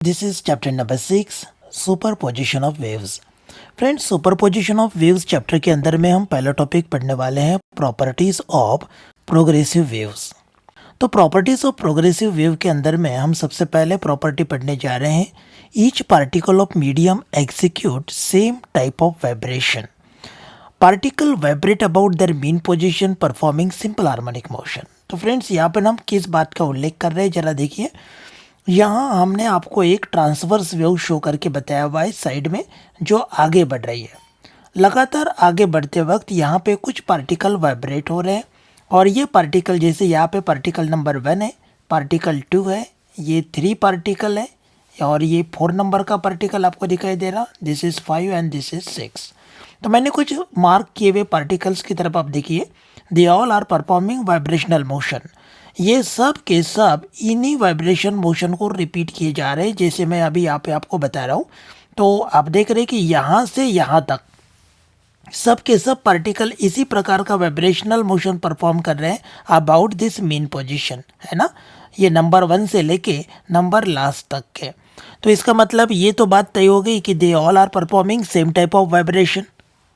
This is chapter number 6 superposition of waves. Friends, superposition of waves chapter के अंदर में हम पहला टॉपिक पढ़ने वाले हैं प्रॉपर्टीज ऑफ प्रोग्रेसिव वेव्स। तो प्रॉपर्टीज ऑफ प्रोग्रेसिव वेव के अंदर में हम सबसे पहले प्रॉपर्टी पढ़ने जा रहे हैं each particle of medium execute same type of vibration. Particle vibrate about their mean position performing simple harmonic motion. तो फ्रेंड्स, यहाँ पर हम किस बात का उल्लेख कर रहे हैं जरा देखिए। यहाँ हमने आपको एक ट्रांसवर्स वेव शो करके बताया हुआ है साइड में, जो आगे बढ़ रही है। लगातार आगे बढ़ते वक्त यहाँ पे कुछ पार्टिकल वाइब्रेट हो रहे हैं और ये पार्टिकल, जैसे यहाँ पे पार्टिकल नंबर 1 है, पार्टिकल 2 है, ये 3 पार्टिकल है और ये 4 नंबर का पार्टिकल आपको दिखाई दे रहा। This is 5 and this is 6। तो मैंने कुछ मार्क किए हुए पार्टिकल्स की तरफ आप देखिए। They all are performing vibrational motion. ये सब के सब इन्हीं वाइब्रेशन मोशन को रिपीट किए जा रहे हैं, जैसे मैं अभी यहाँ पे आपको बता रहा हूँ। तो आप देख रहे हैं कि यहाँ से यहाँ तक सब के सब पार्टिकल इसी प्रकार का वाइब्रेशनल मोशन परफॉर्म कर रहे हैं अबाउट दिस मीन पोजीशन, है ना। ये नंबर 1 से लेके नंबर लास्ट तक के। तो इसका मतलब ये तो बात तय हो गई कि they all are performing same type of vibration.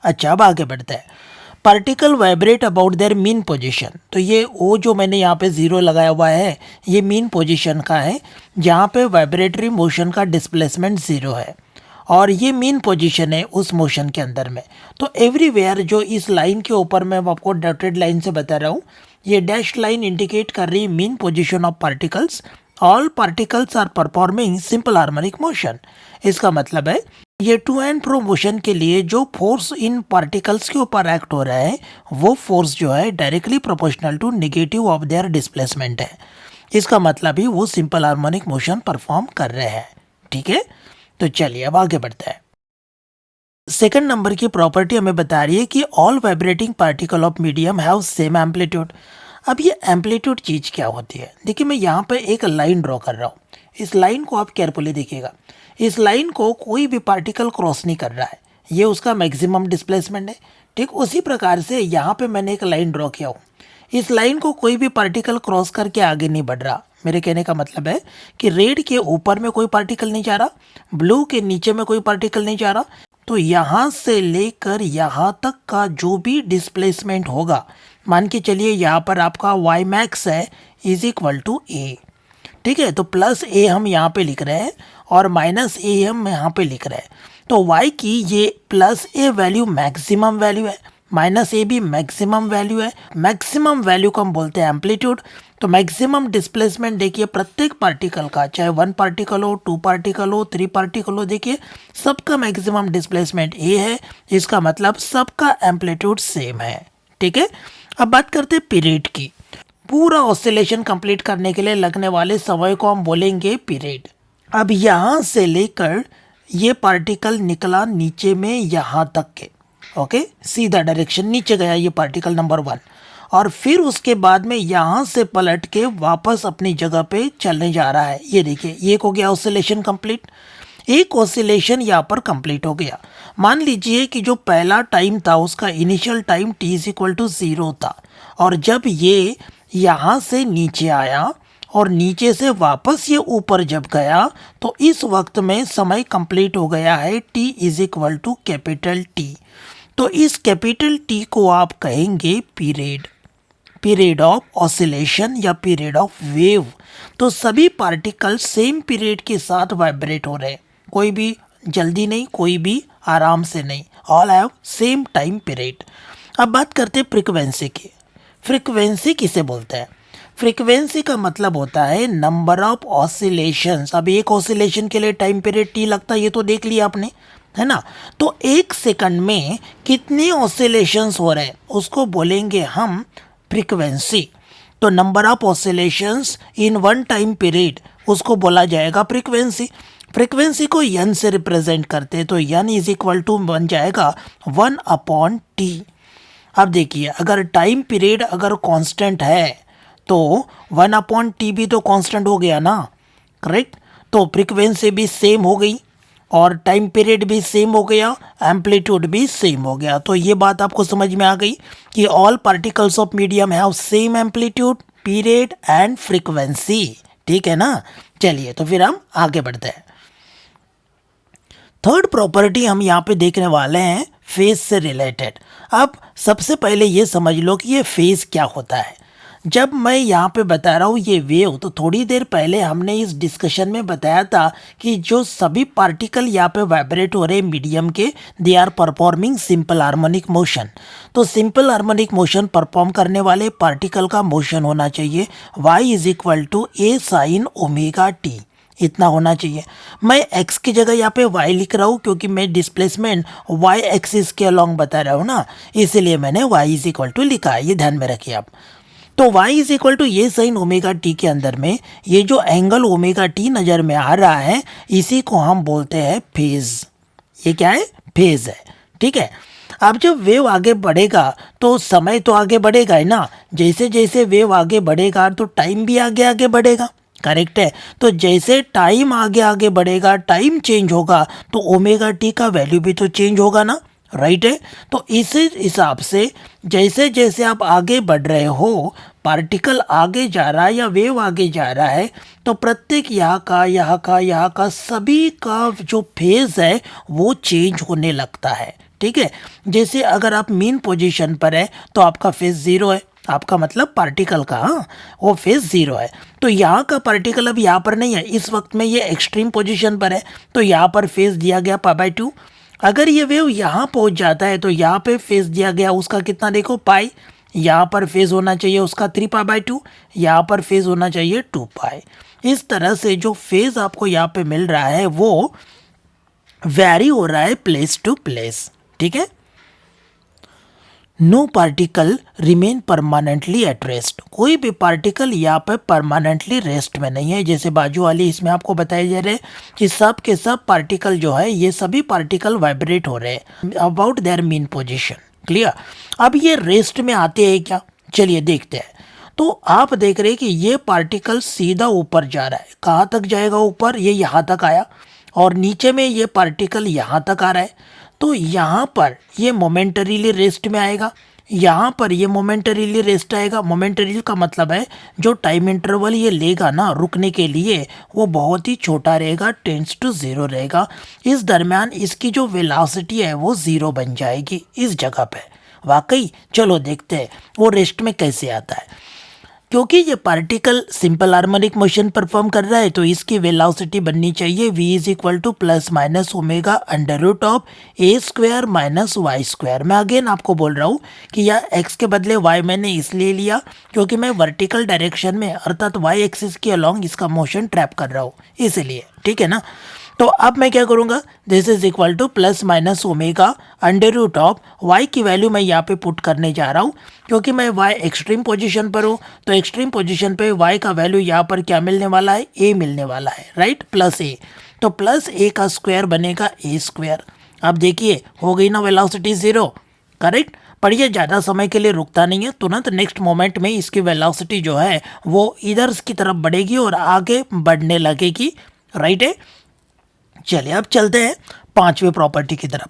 अच्छा, अब आगे बढ़ता है। Particle vibrate about their mean position. तो ये वो जो मैंने यहाँ पे 0 लगाया हुआ है, ये मीन पोजीशन का है, जहाँ पे वाइब्रेटरी मोशन का डिस्प्लेसमेंट 0 है और ये मीन पोजीशन है उस मोशन के अंदर में। तो एवरीवेयर जो इस लाइन के ऊपर मैं आपको डॉटेड लाइन से बता रहा हूँ, ये डैश लाइन इंडिकेट कर रही है mean position of particles. All particles are performing simple harmonic motion. इसका मतलब है ये टू एंड फ्रो मोशन के लिए जो फोर्स इन पार्टिकल्स के ऊपर एक्ट हो रहा है, वो फोर्स जो है directly proportional to negative of their displacement है। इसका मतलब ही वो सिंपल हार्मोनिक मोशन परफॉर्म कर रहे हैं। ठीक है, तो चलिए अब आगे बढ़ते हैं। सेकंड नंबर की प्रॉपर्टी हमें बता रही है कि all vibrating particle of medium have same amplitude. अब ये एम्पलीट्यूड चीज़ क्या होती है? देखिए, मैं यहाँ पे एक लाइन ड्रॉ कर रहा हूँ। इस लाइन को आप केयरफुली देखिएगा। इस लाइन को कोई भी पार्टिकल क्रॉस नहीं कर रहा है, ये उसका मैक्सिमम डिस्प्लेसमेंट है। ठीक उसी प्रकार से यहाँ पे मैंने एक लाइन ड्रॉ किया हूँ। इस लाइन को कोई भी पार्टिकल क्रॉस करके आगे नहीं बढ़ रहा। मेरे कहने का मतलब है कि रेड के ऊपर में कोई पार्टिकल नहीं जा रहा, ब्लू के नीचे में कोई पार्टिकल नहीं जा रहा। तो यहाँ से लेकर यहाँ तक का जो भी डिस्प्लेसमेंट होगा, मान के चलिए यहाँ पर आपका वाई मैक्स है इज इक्वल टू ए। ठीक है, तो प्लस ए हम यहाँ पे लिख रहे हैं और माइनस ए हम यहाँ पे लिख रहे हैं। तो y की ये प्लस ए वैल्यू मैक्सिमम वैल्यू है, माइनस ए भी मैक्सिमम वैल्यू है। मैक्सिमम वैल्यू को हम बोलते हैं एम्पलीट्यूड। तो मैक्सिमम डिस्प्लेसमेंट देखिए प्रत्येक पार्टिकल का, चाहे 1 पार्टिकल हो, 2 पार्टिकल हो, 3 पार्टिकल हो, देखिए सबका मैक्सिमम डिस्प्लेसमेंट ए है। इसका मतलब सबका एम्पलीट्यूड सेम है। ठीक है, अब बात करते हैं पीरियड की। पूरा ऑसिलेशन कंप्लीट करने के लिए लगने वाले समय को हम बोलेंगे पीरियड। अब यहाँ से लेकर ये पार्टिकल निकला नीचे में यहाँ तक के, ओके, सीधा डायरेक्शन नीचे गया ये पार्टिकल नंबर 1, और फिर उसके बाद में यहाँ से पलट के वापस अपनी जगह पे चलने जा रहा है। ये देखिए, ये हो गया ऑसिलेशन कंप्लीट। एक ऑसिलेशन यहाँ पर कंप्लीट हो गया। मान लीजिए कि जो पहला टाइम था उसका initial time t is equal to 0 था, और जब ये यहाँ से नीचे आया और नीचे से वापस ये ऊपर जब गया, तो इस वक्त में समय कंप्लीट हो गया है t is equal to capital T। तो इस कैपिटल T को आप कहेंगे पीरियड, पीरियड ऑफ ऑसिलेशन या पीरियड ऑफ वेव। तो सभी पार्टिकल सेम पीरियड के साथ वाइब्रेट हो रहे हैं, कोई भी जल्दी नहीं, कोई भी आराम से नहीं, all have same time period. अब बात करते हैं फ्रीक्वेंसी की। फ्रीक्वेंसी किसे बोलते हैं? फ्रीक्वेंसी का मतलब होता है नंबर ऑफ ऑसिलेशंस। अब एक ऑसिलेशन के लिए टाइम पीरियड टी लगता है, ये तो देख लिया आपने, है ना। तो 1 सेकंड में कितने ऑसिलेशंस हो रहे हैं उसको बोलेंगे हम फ्रीक्वेंसी। तो number of oscillations in 1 time period उसको बोला जाएगा फ्रीक्वेंसी। फ्रीक्वेंसी को n से रिप्रेजेंट करते हैं, तो n इज इक्वल टू बन जाएगा 1/t। अब देखिए, अगर टाइम पीरियड अगर कांस्टेंट है तो 1/t भी तो कांस्टेंट हो गया ना, करेक्ट। तो फ्रीक्वेंसी भी सेम हो गई और टाइम पीरियड भी सेम हो गया, एम्पलीट्यूड भी सेम हो गया। तो ये बात आपको समझ में आ गई कि all particles of medium have same amplitude, period and frequency. ठीक है ना। चलिए, तो फिर हम आगे बढ़ते हैं। थर्ड प्रॉपर्टी हम यहाँ पे देखने वाले हैं फेज से रिलेटेड। अब सबसे पहले ये समझ लो कि ये फेज क्या होता है। जब मैं यहाँ पे बता रहा हूँ ये वेव, तो थोड़ी देर पहले हमने इस डिस्कशन में बताया था कि जो सभी पार्टिकल यहाँ पे वाइब्रेट हो रहे हैं मीडियम के, they are performing simple harmonic motion. तो सिंपल हार्मोनिक मोशन परफॉर्म करने वाले पार्टिकल का मोशन होना चाहिए y is equal to A sine omega t, इतना होना चाहिए। मैं x की जगह यहाँ पे y लिख रहा हूँ क्योंकि मैं डिस्प्लेसमेंट y एक्सिस के अलॉन्ग बता रहा हूँ ना, इसीलिए मैंने y इज इक्वल टू लिखा है, ये ध्यान में रखिए आप। तो y इज इक्वल टू ये साइन ओमेगा टी के अंदर में ये जो एंगल ओमेगा टी नज़र में आ रहा है, इसी को हम बोलते हैं फेज। ये क्या है? फेज है, ठीक है। अब जब वेव आगे बढ़ेगा तो समय तो आगे बढ़ेगा है ना, जैसे जैसे वेव आगे बढ़ेगा तो टाइम भी आगे आगे बढ़ेगा, करेक्ट है। तो जैसे टाइम आगे आगे बढ़ेगा, टाइम चेंज होगा, तो ओमेगा टी का वैल्यू भी तो चेंज होगा ना, राइट है। तो इस हिसाब से जैसे जैसे आप आगे बढ़ रहे हो, पार्टिकल आगे जा रहा है या वेव आगे जा रहा है, तो प्रत्येक यहाँ का सभी का जो फेज है वो चेंज होने लगता है, ठीक है। जैसे अगर आप मीन पोजीशन पर है तो आपका फेज जीरो है, आपका मतलब पार्टिकल का, हाँ, वो फेज जीरो है। तो यहाँ का पार्टिकल अब यहाँ पर नहीं है, इस वक्त में ये एक्सट्रीम पोजीशन पर है, तो यहाँ पर फेज दिया गया π/2। अगर ये वेव यहाँ पहुँच जाता है तो यहाँ पे फेज दिया गया उसका कितना, देखो पाई, यहाँ पर फेज होना चाहिए उसका 3π/2, यहाँ पर फेज होना चाहिए 2π। इस तरह से जो फेज आपको यहाँ पे मिल रहा है वो वैरी हो रहा है प्लेस टू प्लेस, ठीक है। No particle remain permanently at rest, कोई भी पार्टिकल यहाँ पर परमानेंटली रेस्ट में नहीं है। जैसे बाजू वाली इसमें आपको बताया जा रहा है कि सब के सब पार्टिकल जो है, ये सभी पार्टिकल वाइब्रेट हो रहे हैं about their mean position, clear. अब ये रेस्ट में आते हैं क्या, चलिए देखते हैं। तो आप देख रहे हैं कि ये पार्टिकल सीधा ऊपर जा रहा है, कहाँ तक जाएगा ऊपर, ये यहाँ तक आया, और नीचे में ये पार्टिकल यहाँ तक आ रहा है। तो यहाँ पर ये मोमेंटरीली रेस्ट में आएगा, यहाँ पर ये मोमेंटरीली रेस्ट आएगा। मोमेंटरी का मतलब है जो टाइम इंटरवल ये लेगा ना रुकने के लिए, वो बहुत ही छोटा रहेगा, 10 to 0 रहेगा। इस दरमियान इसकी जो वेलोसिटी है वो 0 बन जाएगी इस जगह पे। वाकई, चलो देखते हैं वो रेस्ट में कैसे आता है। क्योंकि ये particle simple harmonic motion perform कर रहा है, तो इसकी वेलोसिटी बननी चाहिए v is equal to plus minus omega under root of A square minus Y square. मैं अगेन आपको बोल रहा हूँ कि यह x के बदले y मैंने इसलिए लिया क्योंकि मैं वर्टिकल डायरेक्शन में अर्थात y एक्सिस के अलॉन्ग इसका मोशन ट्रैप कर रहा हूँ, इसलिए, ठीक है ना। तो अब मैं क्या करूँगा, this is equal to plus minus omega under root of Y की वैल्यू मैं यहाँ पे पुट करने जा रहा हूँ क्योंकि मैं y एक्सट्रीम पोजीशन पर हूँ। तो एक्सट्रीम पोजीशन पे y का वैल्यू यहाँ पर क्या मिलने वाला है, a मिलने वाला है, राइट, प्लस a। तो प्लस a का स्क्वायर बनेगा a स्क्वायर। अब देखिए हो गई ना वेलोसिटी 0, करेक्ट। पर ये ज़्यादा समय के लिए रुकता नहीं है, तुरंत नेक्स्ट मोमेंट में इसकी वेलोसिटी जो है वो इधर की तरफ बढ़ेगी और आगे बढ़ने लगेगी, राइट है। चलिए अब चलते हैं पांचवें प्रॉपर्टी की तरफ।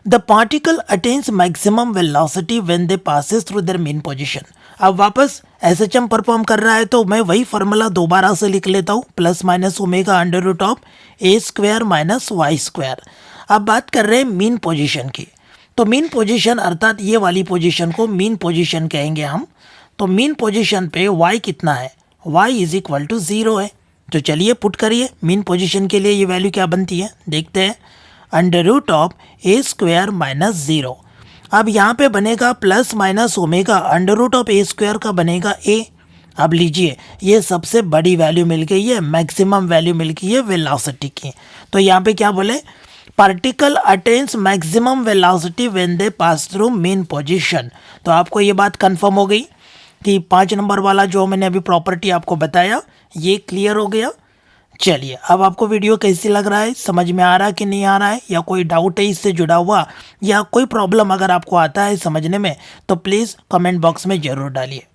The particle attains maximum velocity when they passes through their main position. अब वापस एसएचएम परफॉर्म कर रहा है तो मैं वही फार्मूला दोबारा से लिख लेता हूँ, plus minus omega under root of A square minus Y square. अब बात कर रहे हैं मीन पोजीशन की, तो मीन पोजीशन अर्थात ये वाली पोजीशन को मीन पोजीशन कहेंगे हम। तो मीन पोजीशन पे y कितना है, y इज इक्वल टू 0 है। तो चलिए पुट करिए मीन पोजीशन के लिए ये वैल्यू क्या बनती है, देखते हैं। Under root of A square minus 0। अब यहाँ पे बनेगा plus minus omega under root of A square का बनेगा a। अब लीजिए ये सबसे बड़ी वैल्यू मिल गई है, मैक्सिमम वैल्यू मिल गई है वेलोसिटी की। तो यहाँ पे क्या बोले, particle attains maximum velocity when they pass through main position. तो आपको ये बात कंफर्म हो गई कि 5 नंबर वाला जो मैंने अभी प्रॉपर्टी आपको बताया ये क्लियर हो गया। चलिए अब आपको वीडियो कैसी लग रहा है, समझ में आ रहा है कि नहीं आ रहा है, या कोई डाउट है इससे जुड़ा हुआ, या कोई प्रॉब्लम अगर आपको आता है समझने में तो प्लीज़ कमेंट बॉक्स में ज़रूर डालिए।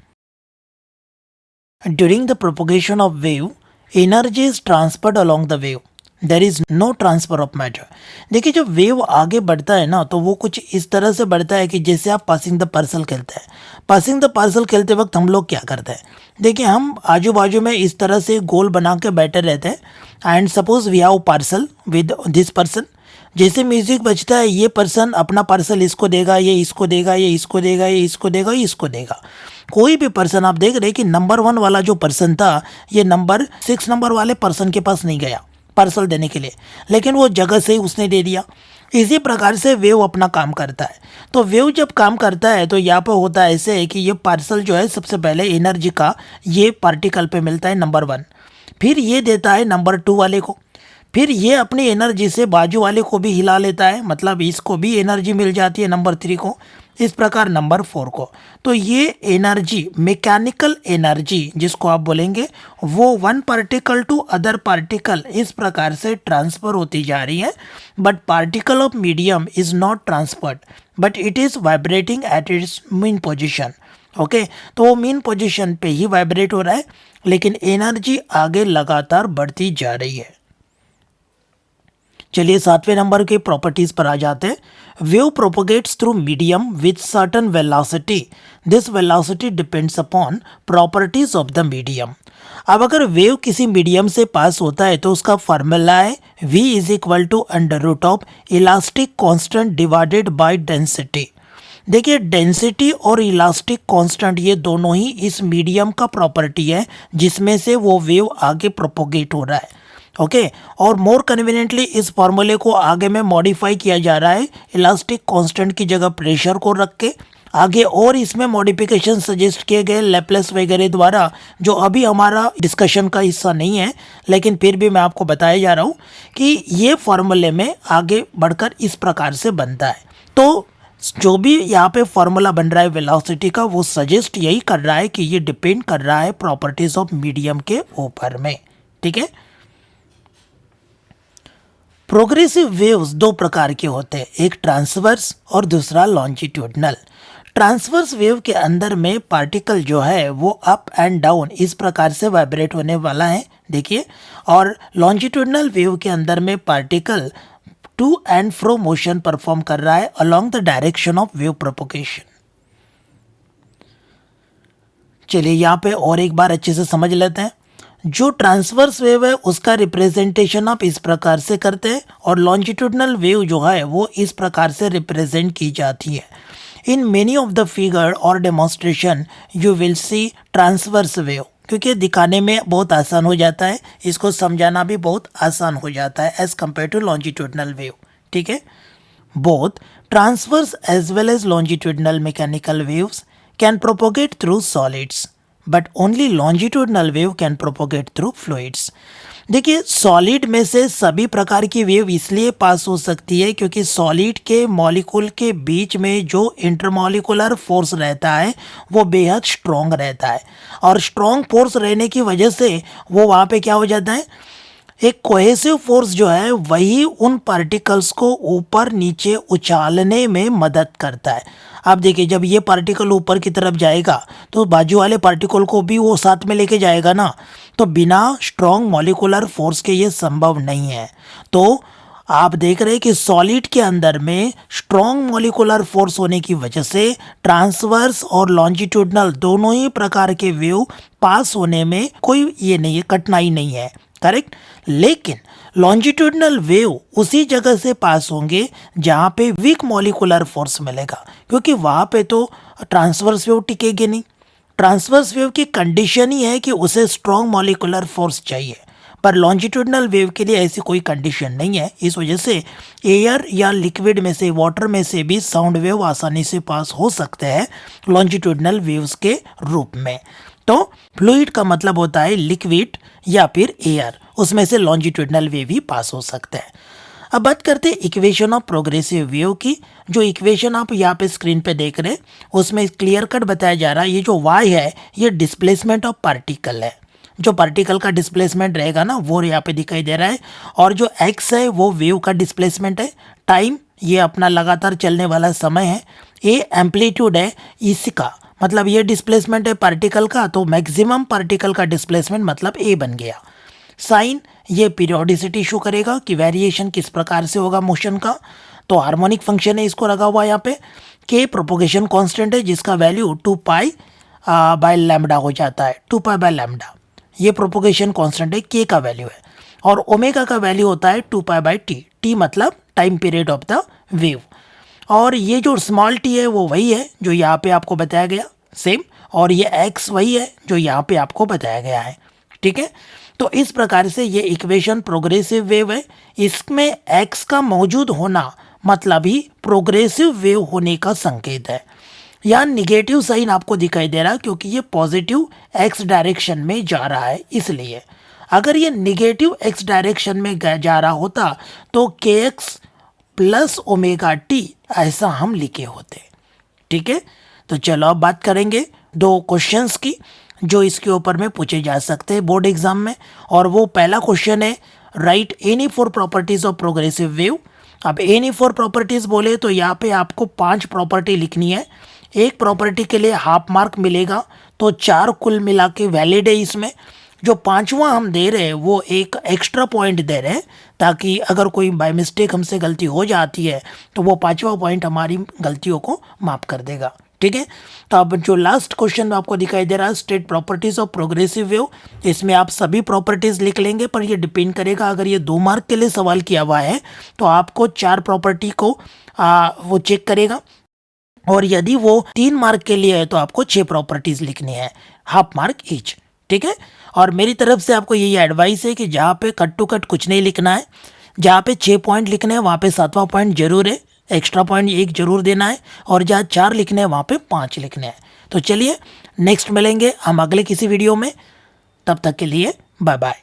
During the propagation of wave energy is transferred along the wave, there is no transfer of matter. देखिए जब वेव आगे बढ़ता है ना तो वो कुछ इस तरह से बढ़ता है कि जैसे आप पासिंग द पार्सल खेलते हैं। पासिंग द पार्सल खेलते वक्त हम लोग क्या करते हैं, देखिए हम आजू बाजू में इस तरह से गोल बना के बैठे रहते हैं and suppose we have parcel with this person. जैसे म्यूजिक बजता है ये पर्सन अपना पार्सल इसको देगा, ये इसको देगा, ये इसको देगा, ये इसको देगा, ये इसको देगा। कोई भी पर्सन आप देख रहे हैं कि नंबर 1 वाला जो पर्सन था ये नंबर 6 नंबर वाले पर्सन के पास नहीं गया पार्सल देने के लिए, लेकिन वो जगह से ही उसने दे दिया। इसी प्रकार से वेव अपना काम करता है। तो वेव जब काम करता है तो यहाँ पर होता है ऐसे है कि ये पार्सल जो है सबसे पहले एनर्जी का ये पार्टिकल पे मिलता है नंबर 1, फिर ये देता है नंबर 2 वाले को, फिर ये अपनी एनर्जी से बाजू वाले को भी हिला लेता है, मतलब इसको भी एनर्जी मिल जाती है नंबर 3 को, इस प्रकार नंबर 4 को। तो ये एनर्जी मैकेनिकल एनर्जी जिसको आप बोलेंगे वो one particle to other particle इस प्रकार से ट्रांसफ़र होती जा रही है। But particle of medium is not transferred but it is vibrating at its mean position. Okay, तो वो मीन पोजिशन पे ही वाइब्रेट हो रहा है, लेकिन एनर्जी आगे लगातार बढ़ती जा रही है। चलिए 7वें नंबर के प्रॉपर्टीज पर आ जाते हैं। Wave propagates through medium with certain velocity, this velocity depends upon properties of the medium. अब अगर वेव किसी मीडियम से पास होता है तो उसका फार्मूला है v is equal to under root of elastic constant divided by density. देखिए डेंसिटी और इलास्टिक कांस्टेंट ये दोनों ही इस मीडियम का प्रॉपर्टी है जिसमें से वो वेव आगे प्रोपोगेट हो रहा है। ओके, और मोर कन्वीनियंटली इस फॉर्मूले को आगे में मॉडिफाई किया जा रहा है इलास्टिक कांस्टेंट की जगह प्रेशर को रख के आगे, और इसमें मॉडिफिकेशन सजेस्ट किए गए लैप्लेस वगैरह द्वारा, जो अभी हमारा डिस्कशन का हिस्सा नहीं है, लेकिन फिर भी मैं आपको बताया जा रहा हूँ कि ये फॉर्मूले में आगे बढ़कर इस प्रकार से बनता है। तो जो भी यहाँ पे फॉर्मूला बन रहा है वेलोसिटी का वो सजेस्ट यही कर रहा है कि ये डिपेंड कर रहा है प्रॉपर्टीज ऑफ मीडियम के ऊपर में। ठीक है, प्रोग्रेसिव वेव्स दो प्रकार के होते हैं, एक ट्रांसवर्स और दूसरा लॉन्जिट्यूडनल। ट्रांसवर्स वेव के अंदर में पार्टिकल जो है वो अप एंड डाउन इस प्रकार से वाइब्रेट होने वाला है, देखिए, और लॉन्जिट्यूडनल वेव के अंदर में particle to and fro motion perform कर रहा है along the direction of wave propagation. चलिए यहाँ पे और एक बार अच्छे से समझ लेते हैं। जो ट्रांसवर्स वेव है उसका रिप्रेजेंटेशन आप इस प्रकार से करते हैं और लॉन्जिट्यूडनल वेव जो है वो इस प्रकार से रिप्रेजेंट की जाती है। In many of the figure और demonstration you will see transverse wave, क्योंकि दिखाने में बहुत आसान हो जाता है, इसको समझाना भी बहुत आसान हो जाता है as compare to longitudinal wave. ठीक है, both transverse as well as longitudinal mechanical waves can propagate through solids but only longitudinal wave can propagate through fluids. देखिए सॉलिड में से सभी प्रकार की वेव इसलिए पास हो सकती है क्योंकि सॉलिड के मॉलिक्यूल के बीच में जो इंटरमॉलिकुलर फोर्स रहता है वो बेहद स्ट्रॉन्ग रहता है, और स्ट्रॉन्ग फोर्स रहने की वजह से वो वहाँ पे क्या हो जाता है, एक कोहेसिव फोर्स जो है वही उन पार्टिकल्स को ऊपर नीचे उछालने में मदद करता है। आप देखिए जब ये पार्टिकल ऊपर की तरफ जाएगा तो बाजू वाले पार्टिकल को भी वो साथ में लेके जाएगा ना, तो बिना स्ट्रॉन्ग मॉलिकुलर फोर्स के ये संभव नहीं है। तो आप देख रहे हैं कि सॉलिड के अंदर में स्ट्रॉन्ग मॉलिकुलर फोर्स होने की वजह से ट्रांसवर्स और लॉन्जिट्यूडनल दोनों ही प्रकार के वेव पास होने में कोई ये नहीं है, कठिनाई नहीं है, करेक्ट। लेकिन लॉन्जिट्यूडनल वेव उसी जगह से पास होंगे जहाँ पे वीक मॉलिकुलर फोर्स मिलेगा, क्योंकि वहाँ पे तो ट्रांसवर्स वेव टिकेगी नहीं। ट्रांसवर्स वेव की कंडीशन ही है कि उसे स्ट्रॉन्ग मॉलिकुलर फोर्स चाहिए, पर लॉन्जिट्यूडनल वेव के लिए ऐसी कोई कंडीशन नहीं है। इस वजह से एयर या लिक्विड में से, वाटर में से भी साउंड वेव आसानी से पास हो सकते हैं लॉन्जिट्यूडनल वेव्स के रूप में। तो फ्लूइड का मतलब होता है लिक्विड या फिर एयर, उसमें से लॉन्जिट्यूडनल वेव ही पास हो सकते हैं। अब बात करते हैं इक्वेशन ऑफ प्रोग्रेसिव वेव की। जो इक्वेशन आप यहाँ पे स्क्रीन पे देख रहे हैं उसमें क्लियर कट बताया जा रहा है, ये जो y है ये डिस्प्लेसमेंट ऑफ पार्टिकल है, जो पार्टिकल का डिस्प्लेसमेंट रहेगा ना वो यहाँ पे दिखाई दे रहा है, और जो x है वो वेव का डिस्प्लेसमेंट है, टाइम ये अपना लगातार चलने वाला समय है, ए एम्पलीट्यूड है इसका, मतलब ये डिस्प्लेसमेंट है पार्टिकल का, तो मैक्सिमम पार्टिकल का डिस्प्लेसमेंट मतलब ए बन गया। साइन ये पीरियोडिसिटी शो करेगा कि वेरिएशन किस प्रकार से होगा मोशन का, तो हार्मोनिक फंक्शन है इसको लगा हुआ यहाँ पे। के प्रोपोगेशन कांस्टेंट है जिसका वैल्यू 2 पाई बाय लैम्डा हो जाता है, 2 पाई बाय लैम्डा ये प्रोपोगेशन कांस्टेंट है, के का वैल्यू है, और ओमेगा का वैल्यू होता है 2 पाई बाय टी, टी मतलब time period of the wave. और ये जो स्मॉल टी है वो वही है जो यहाँ पे आपको बताया गया सेम, और ये एक्स वही है जो यहाँ पे आपको बताया गया है। ठीक है, तो इस प्रकार से ये इक्वेशन प्रोग्रेसिव वेव है। इसमें एक्स का मौजूद होना मतलब ही प्रोग्रेसिव वेव होने का संकेत है। यहाँ निगेटिव साइन आपको दिखाई दे रहा है क्योंकि ये पॉजिटिव एक्स डायरेक्शन में जा रहा है, इसलिए अगर ये निगेटिव एक्स डायरेक्शन में जा रहा होता तो के एक्स प्लस ओमेगा टी ऐसा हम लिखे होते। ठीक है, तो चलो अब बात करेंगे दो क्वेश्चंस की जो इसके ऊपर में पूछे जा सकते हैं बोर्ड एग्जाम में। और वो पहला क्वेश्चन है, right any four properties of progressive wave. अब एनी फोर प्रॉपर्टीज बोले तो यहाँ पे आपको 5 प्रॉपर्टी लिखनी है। एक प्रॉपर्टी के लिए हाफ मार्क मिलेगा, तो 4 कुल मिला के वैलिड है। इसमें जो 5वां हम दे रहे हैं वो एक एक्स्ट्रा पॉइंट दे रहे हैं, ताकि अगर कोई बाय मिस्टेक हमसे गलती हो जाती है तो वो 5वां पॉइंट हमारी गलतियों को माफ कर देगा। ठीक है, तो अब जो लास्ट क्वेश्चन आपको दिखाई दे रहा है, state properties of progressive wave, इसमें आप सभी प्रॉपर्टीज लिख लेंगे, पर ये डिपेंड करेगा अगर ये 2 मार्क के लिए सवाल किया हुआ है तो आपको 4 प्रॉपर्टी को वो चेक करेगा, और यदि वो 3 मार्क के लिए है तो आपको 6 प्रॉपर्टीज लिखनी है, हाफ मार्क ईच। ठीक है, और मेरी तरफ से आपको यही एडवाइस है कि जहाँ पे कट टू कट कुछ नहीं लिखना है, जहाँ पे 6 पॉइंट लिखने हैं वहाँ पे 7वां पॉइंट जरूर है, एक्स्ट्रा पॉइंट 1 जरूर देना है, और जहाँ 4 लिखने हैं वहाँ पे 5 लिखने हैं। तो चलिए नेक्स्ट मिलेंगे हम अगले किसी वीडियो में, तब तक के लिए बाय बाय।